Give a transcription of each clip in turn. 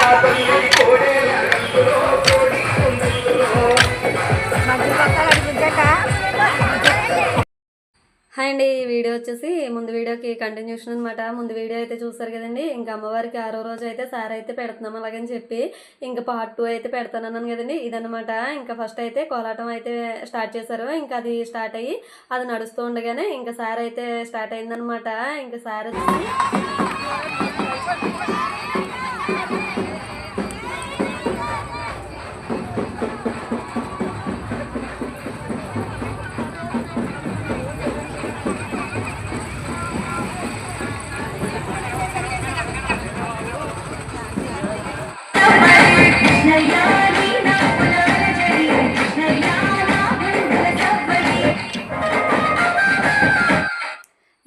Hi అండి. ఈ video వచ్చేసి ముందు వీడియోకి కంటిన్యూషన్ అనమాట. ముందు వీడియో అయితే చూసారు కదండి. ఇంకా అమ్మవారికి 6వ రోజు అయితే సారీ అయితే పెడుతున్నాం అలాగని చెప్పి ఇంకా పార్ట్ 2 అయితే పెడతానన్నాను కదండి. ఇదనమాట. ఇంకా ఫస్ట్ అయితే కోలాటం అయితే స్టార్ట్ చేశారు. ఇంకా అది స్టార్ట్ అయ్యి అది నడుస్తూ ఉండగానే ఇంకా సారీ అయితే స్టార్ట్ అయిందనమాట. ఇంకా సారీ వచ్చి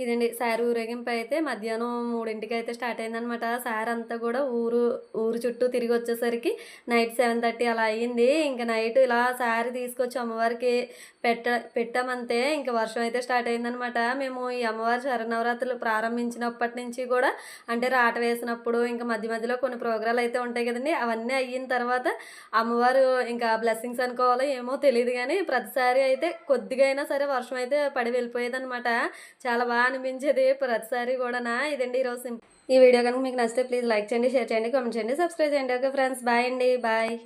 ఇదండి సారీ ఊరేగింపు అయితే మధ్యాహ్నం 3ంటికి అయితే స్టార్ట్ అయిందనమాట. సారీ అంతా కూడా ఊరు చుట్టూ తిరిగి వచ్చేసరికి నైట్ 7:30 అలా అయ్యింది. ఇంకా నైట్ ఇలా సారీ తీసుకొచ్చి అమ్మవారికి పెట్టామంతే ఇంకా వర్షం అయితే స్టార్ట్ అయిందనమాట. మేము ఈ అమ్మవారి శరన్నవరాత్రులు ప్రారంభించినప్పటి నుంచి కూడా అంటే రాట వేసినప్పుడు ఇంకా మధ్య మధ్యలో కొన్ని ప్రోగ్రాలు అయితే ఉంటాయి కదండి. అవన్నీ అయిన తర్వాత అమ్మవారు ఇంకా బ్లెస్సింగ్స్ అనుకోవాలో ఏమో తెలియదు కానీ ప్రతిసారి అయితే కొద్దిగా అయినా సరే వర్షం అయితే పడి వెళ్ళిపోయేదనమాట. చాలా బాగా అనిపించేది ప్రతిసారి కూడానా. ఇదండి ఈరోజు ఈ వీడియో కనుక మీకు నచ్చితే ప్లీజ్ లైక్ చేయండి, షేర్ చేయండి, కామెంట్ చేయండి, సబ్స్క్రైబ్ చేయండి. ఓకే ఫ్రెండ్స్, బాయ్ అండి, బాయ్.